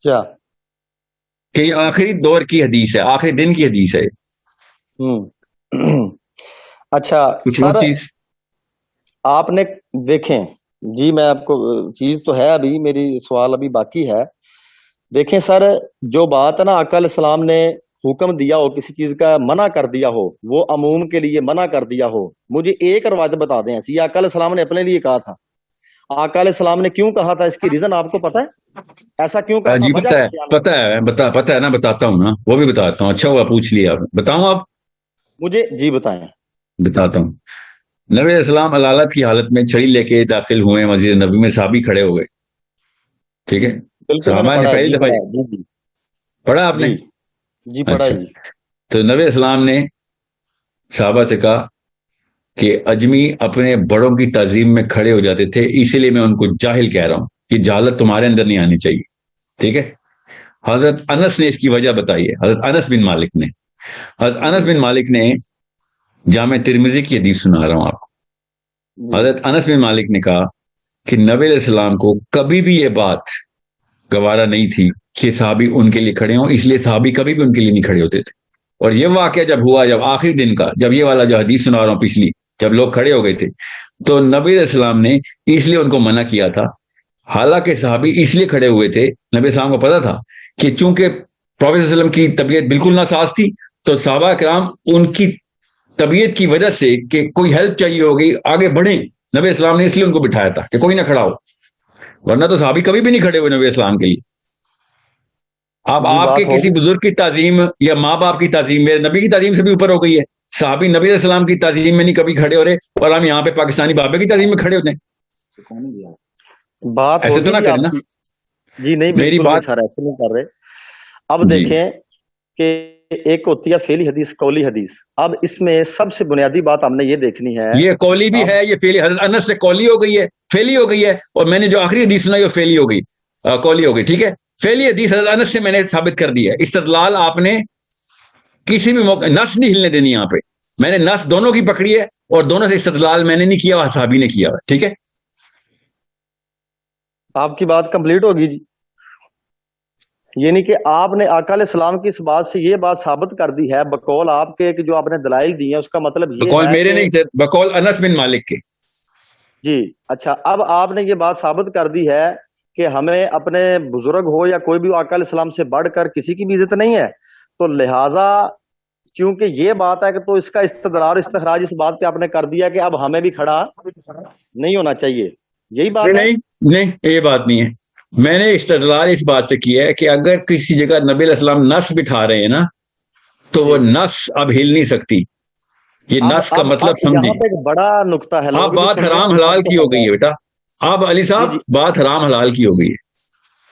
کیا کہ یہ آخری دور کی حدیث ہے، آخری دن کی حدیث ہے. اچھا کچھ اور سر، چیز آپ نے دیکھیں جی، میں آپ کو چیز تو ہے، ابھی میری سوال ابھی باقی ہے. دیکھیں سر، جو بات ہے نا آقا علیہ السلام نے حکم دیا ہو، کسی چیز کا منع کر دیا ہو، وہ عموم کے لیے منع کر دیا ہو، مجھے ایک روایت بتا دیں ایسی. آقا علیہ السلام نے اپنے لیے کہا تھا، آقا علیہ السلام نے کیوں کہا تھا، اس کی ریزن آپ کو پتا ہے؟ ایسا کیوں کہا تھا، جی وجہ پتہ ہے، کیا؟ پتہ ہے، پتہ ہے نا، بتاتا ہوں نا، وہ بھی بتاتا ہوں. اچھا ہوا پوچھ لیا آپ، بتاؤں آپ؟ مجھے جی بتائیں. بتاتا ہوں. نبی علیہ السلام علالت کی حالت میں چھڑی لے کے داخل ہوئے مسجد نبی میں، صحابی کھڑے ہو گئے. ٹھیک ہے، بالکل میں نے صحابہ نے پڑھا ہے پہلی جی، دفعہ پڑھا ہے جی. پڑھا آپ نے؟ جی جی پڑھا اچھا، ہے جی. تو نبی علیہ السلام نے صحابہ سے کہا کہ اجمی اپنے بڑوں کی تعظیم میں کھڑے ہو جاتے تھے، اسی لیے میں ان کو جاہل کہہ رہا ہوں. یہ جہالت تمہارے اندر نہیں آنی چاہیے. ٹھیک ہے. حضرت انس نے اس کی وجہ بتائی ہے، حضرت انس بن مالک نے. حضرت انس بن مالک نے جامع ترمذی کی حدیث سنا رہا ہوں آپ کو. جی حضرت انس بن مالک نے کہا کہ نبی علیہ السلام کو کبھی بھی یہ بات گوارا نہیں تھی کہ صحابی ان کے لیے کھڑے ہوں، اس لیے صحابی کبھی بھی ان کے لیے نہیں کھڑے ہوتے تھے. اور یہ واقعہ جب ہوا، جب آخری دن کا، جب یہ والا جو حدیث سنا رہا ہوں پچھلی، جب لوگ کھڑے ہو گئے تھے، تو نبی علیہ السلام نے اس لیے ان کو منع کیا تھا. حالانکہ صحابی اس لیے کھڑے ہوئے تھے، نبی علیہ السلام کو پتا تھا کہ چونکہ پروفیٹ صلی اللہ علیہ وسلم کی طبیعت بالکل ناساز تھی، تو صحابہ کرام ان کی طبیعت کی وجہ سے کہ کوئی ہیلپ چاہیے ہوگی، آگے بڑھیں. نبی اسلام نے اس لیے ان کو بٹھایا تھا کہ کوئی نہ کھڑا ہو، ورنہ تو صحابی کبھی بھی نہیں کھڑے ہوئے نبی اسلام کے لیے. اب جی آپ کے بات کسی ہوگی. بزرگ کی تعظیم یا ماں باپ کی تعظیم میرے نبی کی تعظیم سے بھی اوپر ہو گئی ہے. صحابی نبی علیہ السلام کی تعظیم میں نہیں کبھی کھڑے ہو رہے، اور ہم یہاں پہ پاکستانی بابے کی تعظیم میں کھڑے ہوتے ہیں. بات ایسے تو ہوگی نہ جی کریں آپ نا. کی. جی نہیں، میری بالکل نہیں بات سر، ایسے نہیں کر رہے. اب جی دیکھیں کہ ایک ہوتی ہے فعلی حدیث، قولی حدیث. اب اس میں سب سے بنیادی بات ہم نے یہ دیکھنی ہے. یہ قولی بھی اب ہے، یہ فعلی. حضرت انس سے قولی ہو گئی ہے، فعلی ہو گئی ہے، اور میں نے جو آخری حدیث سنائی وہ فعلی ہو گئی، قولی ہو گئی. ٹھیک ہے، فعلی حدیث حضرت انس سے میں نے ثابت کر دی ہے. استدلال آپ نے کسی بھی موقع نس نہیں ہلنے دینی. یہاں پہ میں نے نس دونوں کی پکڑی ہے، اور دونوں سے استدلال میں نے نہیں کیا، صحابی نے کیا. ٹھیک ہے، آپ کی بات کمپلیٹ ہوگی جی. یعنی کہ آپ نے آقا علیہ السلام کی اس بات سے یہ بات ثابت کر دی ہے بقول آپ کے، کہ جو آپ نے دلائل دی ہیں اس کا مطلب یہ بقول ہے میرے کہ نہیں تھے، بقول انس بن مالک کے. جی اچھا، اب آپ نے یہ بات ثابت کر دی ہے کہ ہمیں اپنے بزرگ ہو یا کوئی بھی آقا علیہ السلام سے بڑھ کر کسی کی بھی عزت نہیں ہے. تو لہٰذا چونکہ یہ بات ہے کہ تو اس کا استدلال استخراج اس بات پہ آپ نے کر دیا کہ اب ہمیں بھی کھڑا نہیں ہونا چاہیے. یہی بات ہے. نہیں نہیں، یہ بات نہیں ہے. میں نے استدلال اس بات سے کیا ہے کہ اگر کسی جگہ نبی علیہ السلام نس بٹھا رہے ہیں نا، تو وہ جی نس اب ہل نہیں سکتی. یہ اب نس کا اب مطلب اب سمجھیں. یہاں پہ ایک بڑا نقطہ ہے، اب لوگ بھی بات سن رہے حرام ہیں، حلال آپ کو کی ہو پتا گئی ہے ہے. بیٹا. اب علی جی صاحب جی، بات حرام حلال کی ہو گئی ہے.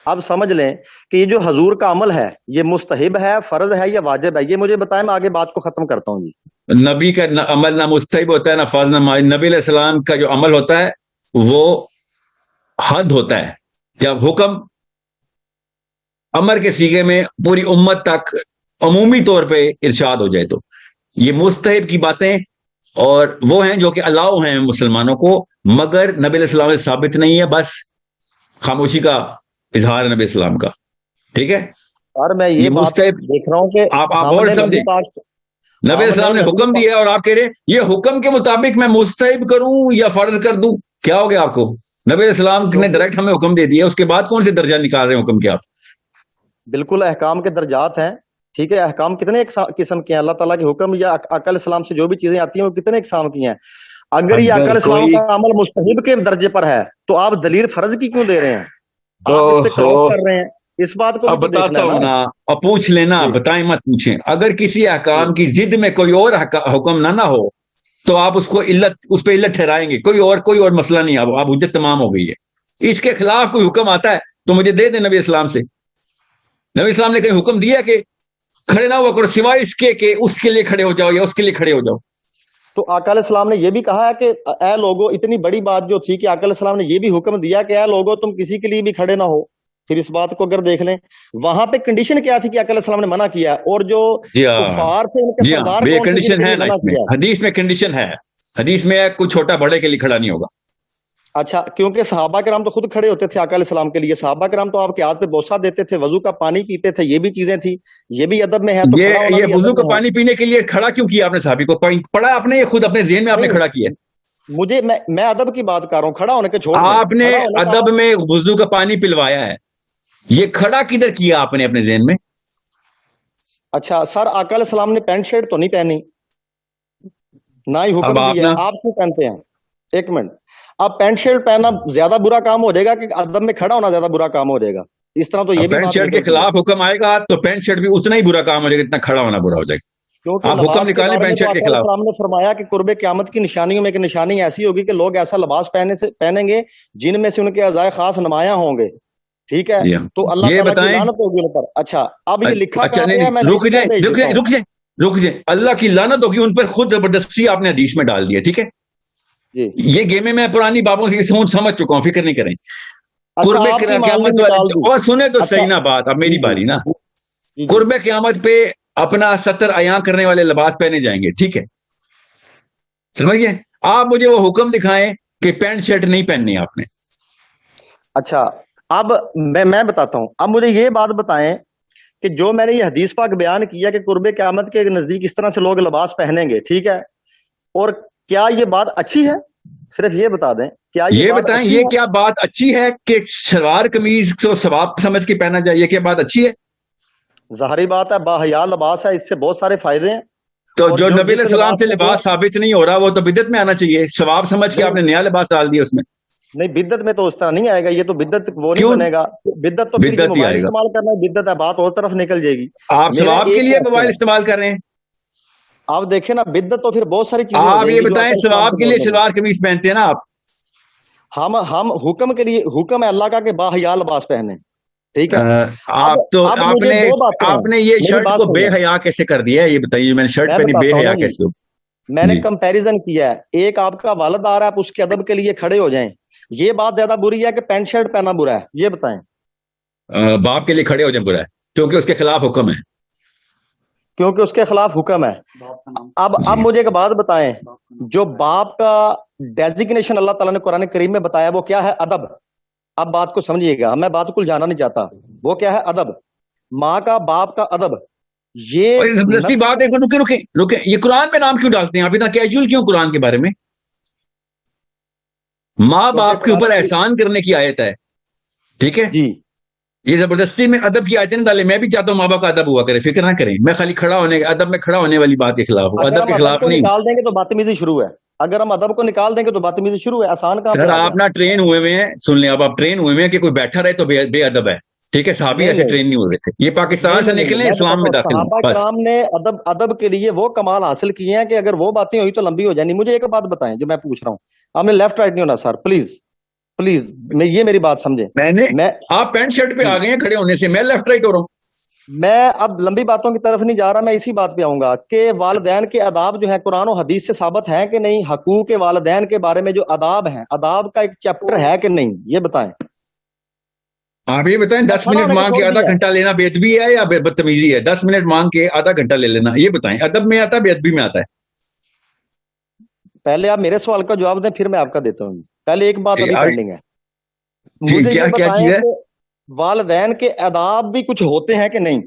اب سمجھ لیں کہ یہ جو حضور کا عمل ہے یہ مستحب ہے، فرض ہے یا واجب ہے، یہ مجھے بتائیں، میں آگے بات کو ختم کرتا ہوں جی. نبی کا عمل نہ مستحب ہوتا ہے نہ فرض نہ نبی علیہ السلام کا جو عمل ہوتا ہے وہ حد ہوتا ہے. جب حکم امر کے سیغے میں پوری امت تک عمومی طور پہ ارشاد ہو جائے، تو یہ مستحب کی باتیں اور وہ ہیں جو کہ الاؤ ہیں مسلمانوں کو، مگر نبی علیہ السلام سے ثابت نہیں ہے. بس خاموشی کا اظہار ہے نبی السلام کا. ٹھیک ہے، اور میں یہ یہ بات مستحب. دیکھ رہا ہوں کہ آپ ہم اور نے نبی سمجھیں، پاک نبی علیہ ہم نے السلام نے نبی حکم پاک دیا اور آپ کہہ رہے یہ حکم کے مطابق میں مستحب کروں یا فرض کر دوں. کیا ہو گیا آپ کو؟ نبی علیہ السلام نے کیونکہ ڈائریکٹ ہمیں حکم دے دیا، اس کے بعد کون سے درجہ نکال رہے ہیں حکم کے آپ؟ بالکل احکام کے درجات ہیں. ٹھیک ہے، احکام کتنے قسم کے ہیں؟ اللہ تعالیٰ کے حکم یا آقا علیہ السلام سے جو بھی چیزیں آتی ہیں وہ کتنے اقسام کی ہیں؟ اگر یہ آقا اگر علیہ السلام کوئی کا عمل مستحب کے درجے پر ہے تو آپ دلیل فرض کی کیوں دے رہے ہیں؟ آپ اس پہ اوہو، کراس کر رہے ہیں، اس بات کو بھی اب تو دیکھنا بتاتا ہے ہوں نا. نا، اور پوچھ لینا، جی بتائیں مت پوچھیں. اگر کسی جی احکام کی ضد میں کوئی اور حکم نہ ہو تو آپ اس کو اس پہ علت ٹھہرائیں گے. کوئی اور مسئلہ نہیں. اب حجت تمام ہو گئی ہے. اس کے خلاف کوئی حکم آتا ہے تو مجھے دے دیں نبی اسلام سے. نبی اسلام نے کہیں حکم دیا کہ کھڑے نہ ہوا کرو سوائے اس کے کہ اس کے لیے کھڑے ہو جاؤ یا اس کے لیے کھڑے ہو جاؤ. تو آقا علیہ السلام نے یہ بھی کہا ہے کہ اے لوگو، اتنی بڑی بات جو تھی کہ آقا علیہ السلام نے یہ بھی حکم دیا کہ اے لوگو تم کسی کے لیے بھی کھڑے نہ ہو. پھر اس بات کو اگر دیکھ لیں وہاں پہ کنڈیشن کیا تھی کہ آقا علیہ السلام نے منع کیا، اور جو جی ہاں، کفار تھے ان کے جی ہاں، سردار یہ کون تھے جن کنڈیشن کے ہے لیے نا. منع اس میں کیا؟ حدیث میں کنڈیشن ہے. حدیث میں کوئی چھوٹا بڑے کے لیے کھڑا نہیں ہوگا. اچھا کیونکہ صحابہ کرام تو خود کھڑے ہوتے تھے آقا علیہ السلام کے لیے، صحابہ کرام تو آپ کے ہاتھ پہ بوسہ دیتے تھے، وضو کا پانی پیتے تھے، یہ بھی چیزیں تھی، یہ بھی ادب میں ہے، تو کھڑا ہونا یہ بھی وضو ادب کا میں ہے۔ پانی پینے کے لیے کھڑا کیوں کیا آپ نے صحابی کو؟ پڑھا آپ نے، یہ خود اپنے ذہن میں آپ نے نہیں کھڑا کیا؟ مجھے میں ادب کی بات کر رہا ہوں، کھڑا ہونے کے چھوڑ دیں، آپ نے کھڑا ہونے کا ادب میں وضو کا پانی پلوایا ہے، یہ کھڑا کدھر کیا آپ نے اپنے ذہن میں؟ اچھا سر آقا علیہ السلام نے پینٹ شرٹ تو نہیں پہنی، نہ ہی اب حکم آپ دیا نا ہے، آپ کیوں پہنتے ہیں؟ ایک منٹ، اب پینٹ شرٹ پہننا زیادہ برا کام ہو جائے گا کہ ادب میں کھڑا ہونا زیادہ برا کام ہو جائے گا؟ اس طرح تو یہ بھی پینٹ بات شرٹ کے نکلتی ہے، خلاف حکم آئے گا تو پینٹ شرٹ بھی اتنا ہی برا کام ہو جائے گا جتنا کھڑا ہونا برا ہو جائے کیونکہ گا۔ آپ حکم لباس کے نکالیں بارے میں پینٹ تو شرٹ کے آقا علیہ خلاف۔ السلام نے فرمایا کہ قرب قیامت کی نشانیوں میں ایک نشانی ایسی ہوگی کہ لوگ ایسا لباس پہنیں گے جن میں سے ان کے اعضائے خاص نمایاں ہوں گے، ٹھیک ہے؟ تو اللہ یہ تعالیٰ کی بتائیں، لعنت ہوگی ان پر۔ اچھا اب یہ لکھا اچھا کہاں نہیں پہ ہے؟ میں نہیں، رک حدیث جائیں بھیج رک دیتا جائیں ہوں۔ رک جائیں رک جائیں، اللہ کی لعنت ہوگی ان پر، خود زبردستی آپ نے حدیث میں ڈال دیا، ٹھیک ہے؟ جی یہ گیمیں میں پرانی بابوں سے سمجھ چکا ہوں، فکر نہیں کریں۔ اچھا قرب آپ کی مان لی قیامت نکال دی، والے اور سنیں تو اچھا صحیح نا بات، اب جی میری جی باری نا۔ جی جی قرب قیامت پہ اپنا ستر عیاں کرنے والے لباس پہنے جائیں گے، ٹھیک ہے؟ سمجھ گئے؟ آپ مجھے وہ حکم دکھائیں کہ پینٹ شرٹ نہیں پہننی آپ نے۔ اچھا اب میں بتاتا ہوں، اب مجھے یہ بات بتائیں کہ جو میں نے یہ حدیث پاک بیان کیا کہ قرب قیامت کے نزدیک اس طرح سے لوگ لباس پہنیں گے، ٹھیک ہے، اور کیا یہ بات اچھی ہے؟ صرف یہ بتا دیں کیا یہ یہ بات بتائیں، اچھی یہ ہے؟ کیا بات اچھی ہے کہ شلوار قمیض کو ثواب سمجھ کے پہنا جائے؟ یہ کیا بات اچھی ہے؟ ظاہری بات ہے، باحیا لباس ہے، اس سے بہت سارے فائدے ہیں، تو اور جو نبی علیہ جس السلام سے میں جو لباس ثابت نہیں ہو رہا وہ تو بدعت میں آنا چاہیے، ثواب سمجھ کے آپ نہیں نے نیا لباس ڈال دیا اس میں۔ نہیں بدت میں تو اس طرح نہیں آئے گا، یہ تو بدت وہ نہیں کیوں بنے گا، بدت تو پھر یہ بدعت ہی موبائل آئے گا؟ استعمال کرنا ہے، بدت ہے، بات اور طرف نکل جائے گی۔ آپ میرا ثواب کے ایک لیے موبائل کوشچن ہے، استعمال کر رہے ہیں؟ آپ دیکھیں نا بدت تو پھر بہت ساری چیزیں ہو آپ جائیں یہ گی جو بتائیں، آقا علیہ السلام ثواب کے کے دور لیے میں شلوار قمیض پہنتے ہیں نا آپ؟ ہم حکم کے لیے، حکم ہے اللہ کا کہ باحیا لباس پہنے، ٹھیک ہے؟ اب آپ تو اب مجھے دو باتیں ہیں، آپ نے یہ میری شرٹ بات کو بے سنیں، حیا کیسے کر دیا ہے؟ یہ بتائیے، میں نے شرٹ میں پہنی، بے بتاتا ہوں نا حیا جی، کیسے ہو؟ میں نے جی، کمپیریزن کیا ہے، ایک آپ کا والد آ رہا ہے، آپ اس کے ادب کے لیے کھڑے ہو جائیں، یہ بات زیادہ بری ہے کہ پینٹ شرٹ پہننا برا ہے؟ یہ بتائیں۔ باپ کے لیے کھڑے ہو جائیں برا ہے کیونکہ اس کے خلاف حکم ہے۔ کیونکہ اس کے خلاف حکم ہے۔ اب جی، مجھے ایک بات بتائیں، جو باپ کا ڈیزگنیشن اللہ تعالیٰ نے قرآن کریم میں بتایا وہ کیا ہے؟ ادب۔ اب بات کو سمجھیے گا، میں بات کو جانا نہیں چاہتا، وہ کیا ہے؟ ادب، ماں کا باپ کا ادب، یہ اور یہ زبردستی نس بات ہے، رکے رکے رکے، یہ قرآن میں نام کیوں ڈالتے ہیں آپ اتنا کیجول کیوں قرآن کے بارے میں؟ ماں کیونکہ باپ کے قرآن اوپر احسان کرنے کی آیت ہے، ٹھیک ہے؟ جی یہ زبردستی میں ادب کی آیتیں نہ ڈالے، میں بھی چاہتا ہوں ماں باپ کا ادب ہوا کرے، فکر نہ کریں، میں خالی کھڑا ہونے ادب میں کھڑا ہونے والی بات کے خلاف ہوں، اگر ادب ہم کے ادب خلاف کو نہیں ہوں۔ نکال دیں گے تو بدتمیزی شروع ہے، اگر ہم ادب کو نکال دیں گے تو بدتمیزی شروع ہے، آسان کہاں پہ سر آ آپ گیا؟ نہ ٹرین ہوئے ہوئے ہیں، سن لیں، اب آپ ٹرین ہوئے ہوئے ہیں کہ کوئی بیٹھا رہے تو بے ادب ہے، ٹھیک ہے؟ صحابی نہیں ایسے نہیں ٹرین نہیں ہوئے تھے، یہ نہیں پاکستان سے نہیں نہیں نکلیں میں اسلام بتاتا میں ہوں، داخل ہوں صحابہ بس۔ کرام نے ادب کے لیے وہ کمال حاصل کیے ہیں کہ اگر وہ باتیں ہوئی تو لمبی ہو جانی۔ مجھے ایک بات بتائیں جو میں پوچھ رہا ہوں، آپ نے لیفٹ رائٹ نہیں ہونا سر، پلیز پلیز، یہ میری بات سمجھیں۔ میں نے میں آپ پینٹ شرٹ پہ جی آ گئے ہیں کھڑے ہونے سے، میں لیفٹ رائٹ ہو رہا ہوں؟ میں اب لمبی باتوں کی طرف نہیں جا رہا، میں اسی بات پہ آؤں گا کہ والدین کے آداب جو ہیں قرآن و حدیث سے ثابت ہیں کہ نہیں؟ حقوق والدین کے بارے میں جو آداب ہیں، آداب کا ایک چیپٹر ہے کہ نہیں؟ یہ بتائیں۔ آپ یہ بتائیں، میں 10 کھڑا منٹ ہونے کو مانگ چھوڑ کے آدھا دیا، گھنٹہ لینا بے ادبی ہے یا بدتمیزی ہے؟ 10 منٹ مانگ کے آدھا گھنٹہ لے لینا، یہ بتائیں، ادب میں آتا ہے بے ادبی میں آتا ہے؟ پہلے آپ میرے سوال کا جواب دیں پھر میں آپ کا دیتا ہوں۔ پہلے ایک بات ابھی پینڈنگ ہے، جی، مجھے یہ کیا بتائیں چیز ہے؟ کہ والدین کے آداب بھی کچھ ہوتے ہیں کہ نہیں؟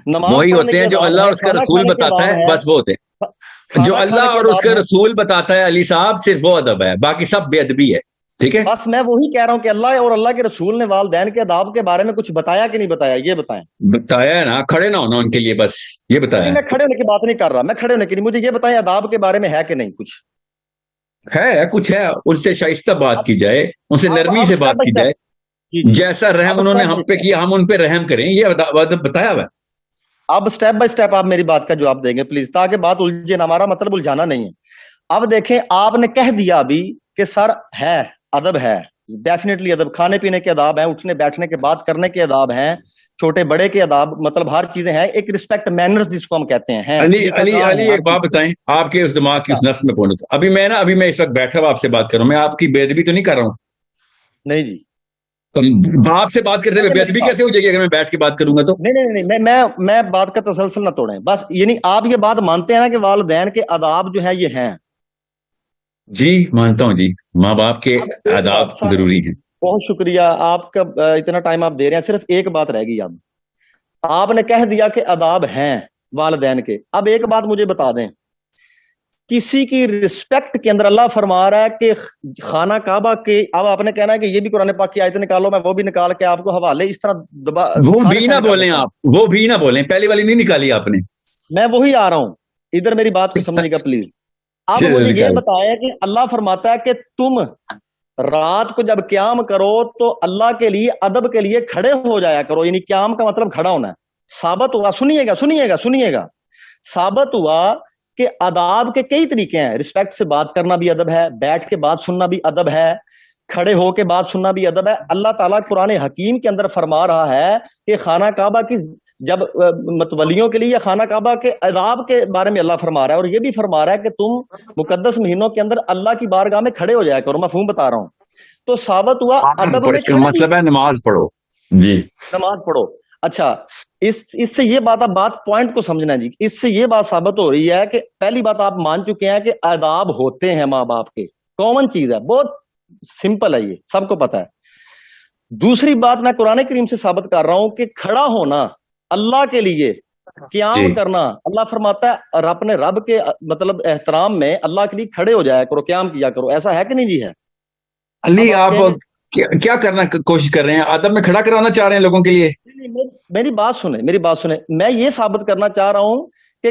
نماز وہی پڑھنے ہوتے کے ہیں جو آداب اللہ اور ہیں، اس کا کھانا رسول کھانے کے بتاتا آداب ہے، ہیں، بس وہ ہوتے ہیں جو کھانا کھانے اللہ کے اور اس آداب کا ہیں۔ رسول بتاتا ہے، علی صاحب، صرف وہ ادب ہے، باقی سب بے ادبی ہے، ٹھیک ہے؟ بس میں وہی کہہ رہا ہوں کہ اللہ اور اللہ کے رسول نے والدین کے آداب کے بارے میں کچھ بتایا کہ نہیں بتایا؟ یہ بتائیں۔ بتایا ہے نا، کھڑے نہ ہونا ان کے لیے، بس یہ بتایا نہیں ہے۔ میں کھڑے ہونے کی بات نہیں کر رہا، میں کھڑے ہونے کی نہیں، مجھے یہ بتائیں آداب کے بارے میں ہے کہ نہیں کچھ؟ کچھ ہے، ان سے شائستہ بات اب کی جائے، ان سے نرمی اب سے اسٹیپ بات بائی کی جائے، اسٹیپ، جی جی جیسا رحم اب انہوں نے اسٹیپ ہم بائی پہ اسٹیپ، کیا ہم ان پہ رحم کریں، یہ ادب بتایا ہوا ہے۔ اب اسٹیپ بائی اسٹیپ آپ میری بات کا جواب دیں گے پلیز، تاکہ بات الجھے نہ، ہمارا مطلب الجھانا نہیں ہے۔ اب دیکھیں، آپ نے کہہ دیا ابھی کہ سر ہے، ادب ہے، ڈیفینیٹلی ادب، کھانے پینے کے آداب ہیں، اٹھنے بیٹھنے کے بات کرنے کے آداب ہیں، چھوٹے بڑے کے آداب، مطلب ہر چیزیں ہیں، ایک رسپیکٹ مینرز جس کو ہم کہتے ہیں، طریقہ کار علی ہے ہر ایک بات چیز۔ بتائیں، آپ کے اس دماغ کی اچھا اس نس میں پہنچ، ابھی میں اس وقت بیٹھا ہوا آپ سے بات کر رہا ہوں، میں آپ کی بے ادبی تو نہیں کر رہا ہوں؟ نہیں جی، تو باپ سے بات کرتے ہوئے بے میری ادبی بات، کیسے ہو جائے گی اگر میں بیٹھ کے بات کروں گا تو؟ نہیں نہیں نہیں، میں بات کا تسلسل نہ توڑیں، بس یعنی آپ یہ بات مانتے ہیں نا کہ والدین کے آداب جو ہیں یہ ہیں؟ جی مانتا ہوں جی، ماں باپ کے اب ایک آداب بات ضروری ہیں۔ بہت شکریہ آپ کا، اتنا ٹائم آپ دے رہے ہیں، صرف ایک بات رہ گئی۔ اب آپ نے کہہ دیا کہ آداب ہیں والدین کے، اب ایک بات مجھے بتا دیں، کسی کی رسپیکٹ کے اندر اللہ فرما رہا ہے کہ خانہ کعبہ کے، اب آپ نے کہنا ہے کہ یہ بھی قرآن پاک کی آیت نکالو، میں وہ بھی نکال کے آپ کو حوالے اس طرح وہ سارے بھی نہ سینڈ کر بولیں دیتا ہوں۔ آپ، وہ بھی نہ بولیں، پہلی والی نہیں نکالی آپ نے۔ میں وہی آ رہا ہوں، ادھر میری بات کو سمجھے گا پلیز۔ اب مجھے یہ نکالیں۔ بتائیں کہ اللہ فرماتا ہے کہ تم رات کو جب قیام کرو تو اللہ کے لیے ادب کے لیے کھڑے ہو جایا کرو، یعنی قیام کا مطلب کھڑا ہونا ہے۔ ثابت ہوا، سنیے گا، ثابت ہوا کہ آداب کے کئی طریقے ہیں۔ رسپیکٹ سے بات کرنا بھی ادب ہے، بیٹھ کے بات سننا بھی ادب ہے، کھڑے ہو کے بات سننا بھی ادب ہے۔ اللہ تعالیٰ قرآن حکیم کے اندر فرما رہا ہے کہ خانہ کعبہ کی جب متولیوں کے لیے یا خانہ کعبہ کے عذاب کے بارے میں اللہ فرما رہا ہے، اور یہ بھی فرما رہا ہے کہ تم مقدس مہینوں کے اندر اللہ کی بارگاہ میں کھڑے ہو جایا کرو۔ مفہوم بتا رہا ہوں۔ تو ثابت ہوا ادب میں اس کا کھڑے مطلب ہے نماز پڑھو جی۔ نماز پڑھو۔ اچھا، اس سے یہ بات پوائنٹ کو سمجھنا ہے جی، اس سے یہ بات ثابت ہو رہی ہے کہ پہلی بات آپ مان چکے ہیں کہ آداب ہوتے ہیں ماں باپ کے، کامن چیز ہے، بہت سمپل ہے، یہ سب کو پتا ہے۔ دوسری بات میں قرآن کریم سے ثابت کر رہا ہوں کہ کھڑا ہونا اللہ کے لیے، قیام جی کرنا، اللہ فرماتا ہے اور اپنے رب کے مطلب احترام میں اللہ کے لیے کھڑے ہو جایا کرو، قیام کیا کرو۔ ایسا ہے کہ نہیں جی؟ ہے۔ علی، اب آپ کہیں گے کیا کرنا کوشش کر رہے ہیں؟ ادب میں کھڑا کرانا چاہ رہے ہیں لوگوں کے لیے؟ میری بات سنیں، میں یہ ثابت کرنا چاہ رہا ہوں کہ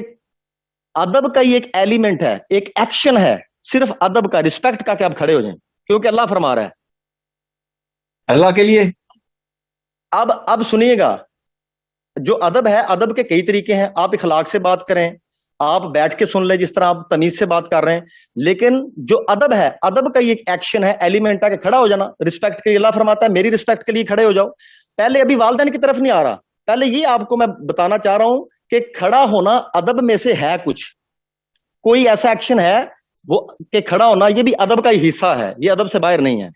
ادب کا ہی ایک ایلیمنٹ ہے، ایک ایکشن ہے صرف ادب کا، رسپیکٹ کا، کہ آپ کھڑے ہو جائیں، کیونکہ اللہ فرما رہا ہے۔ اللہ کے لیے؟ اب سنیے گا، جو ادب ہے، ادب کے کئی طریقے ہیں۔ آپ اخلاق سے بات کریں، آپ بیٹھ کے سن لیں جس طرح آپ تمیز سے بات کر رہے ہیں، لیکن جو ادب ہے، ادب کا یہ ایک ایکشن ہے، ایلیمنٹ ہے کہ کھڑا ہو جانا رسپیکٹ کے لیے۔ اللہ فرماتا ہے میری رسپیکٹ کے لیے کھڑے ہو جاؤ۔ پہلے ابھی والدین کی طرف نہیں آ رہا، پہلے یہ آپ کو میں بتانا چاہ رہا ہوں کہ کھڑا ہونا ادب میں سے ہے، کچھ کوئی ایسا ایکشن ہے وہ کہ کھڑا ہونا، یہ بھی ادب کا ہی حصہ ہے، یہ ادب سے باہر نہیں ہے۔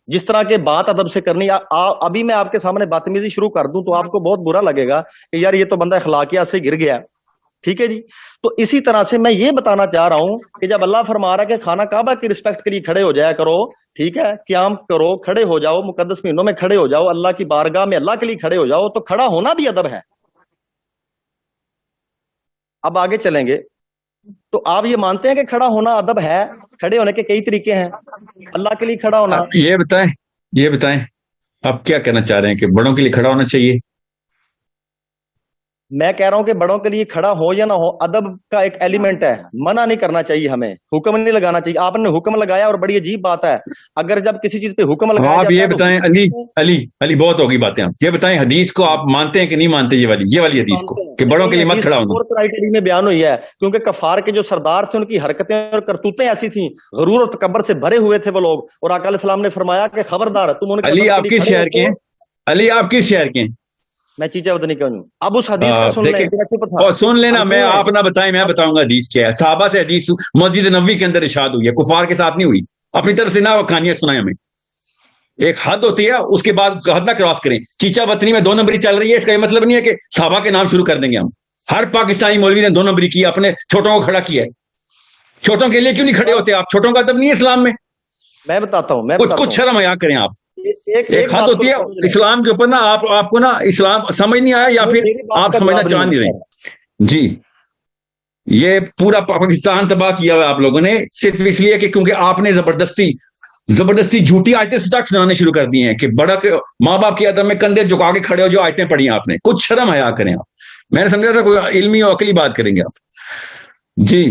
جس طرح کے بات ادب سے کرنی، ابھی میں آپ کے سامنے بدتمیزی شروع کر دوں تو آپ کو بہت برا لگے گا کہ یار یہ تو بندہ اخلاقیات سے گر گیا، ٹھیک ہے جی؟ تو اسی طرح سے میں یہ بتانا چاہ رہا ہوں کہ جب اللہ فرما رہا ہے کہ خانہ کعبہ کی رسپیکٹ کے لیے کھڑے ہو جایا کرو، ٹھیک ہے، قیام کرو، کھڑے ہو جاؤ، مقدس مہینوں میں کھڑے ہو جاؤ، اللہ کی بارگاہ میں اللہ کے لیے کھڑے ہو جاؤ، تو کھڑا ہونا بھی ادب ہے۔ اب آگے چلیں گے، تو آپ یہ مانتے ہیں کہ کھڑا ہونا ادب ہے؟ کھڑے ہونے کے کئی طریقے ہیں، اللہ کے لیے کھڑا ہونا۔ آپ یہ بتائیں آپ کیا کہنا چاہ رہے ہیں کہ بڑوں کے لیے کھڑا ہونا چاہیے؟ میں کہہ رہا ہوں کہ بڑوں کے لیے کھڑا ہو یا نہ ہو، ادب کا ایک ایلیمنٹ ہے، منع نہیں کرنا چاہیے، ہمیں حکم نہیں لگانا چاہیے۔ آپ نے حکم لگایا، اور بڑی عجیب بات ہے، اگر جب کسی چیز پہ حکم لگایا آپ جاتا یہ ہے تو بتائیں علی بہت ہوگی باتیں، آپ یہ بتائیں حدیث کو آپ مانتے ہیں کہ نہیں مانتے؟ یہ والی حدیث کو کہ بڑوں کے لیے مت کھڑا ہونا؟ اور کرائٹیری میں بیان ہوئی ہے، کیونکہ کفار کے جو سردار تھے ان کی حرکتیں اور کرتوتیں ایسی تھیں، غرور اور تکبر سے بھرے ہوئے تھے وہ لوگ، اور آقا علیہ السلام نے فرمایا کہ خبردار تم ان کے علی ادب آپ کے لیے کس کھڑے شہر کے ہیں؟ علی آپ کس شہر کے ہیں؟ میں چیچا ودنی کا ہوں۔ اب اس حدیث کا سن لیں، اور سن لینا، میں آپ نہ بتائیں، میں بتاؤں گا حدیث کیا ہے۔ صحابہ سے حدیث مسجد نبوی کے اندر ارشاد ہوئی ہے، کفار کے ساتھ نہیں ہوئی۔ اپنی طرف سے نہ وہ کہانیاں سنائیں ہمیں، ایک حد ہوتی ہے، اس کے بعد حد نہ کراس کریں۔ چیچا وطنی میں 2 نمبری چل رہی ہے، اس کا یہ مطلب نہیں ہے کہ صحابہ کے نام شروع کر دیں گے ہم۔ ہر پاکستانی مولوی نے 2 نمبری کی، اپنے چھوٹوں کو کھڑا کیا ہے۔ چھوٹوں کے لیے کیوں نہیں کھڑے ہوتے آپ؟ چھوٹوں کا ادب نہیں ہے اسلام میں؟ میں بتاتا ہوں کچھ شرم حیا کریں آپ۔ ایک حد بات ہوتی ہے اسلام کے اوپر نا، آپ کو نا اسلام سمجھ نہیں آیا یا پھر آپ سمجھنا چاہ نہیں رہے جی۔ یہ پورا پاکستان تباہ کیا ہوا آپ لوگوں نے، صرف اس لیے کہ کیونکہ آپ نے زبردستی جھوٹی آیتیں تک سنانے شروع کر دی ہیں کہ بڑا ماں باپ کی ادب میں کندھے جھکا کے کھڑے ہو جو آیتیں پڑھی ہیں آپ نے۔ کچھ شرم حیا کریں آپ۔ میں نے سمجھا تھا کوئی علمی اور عقلی بات کریں گے آپ جی۔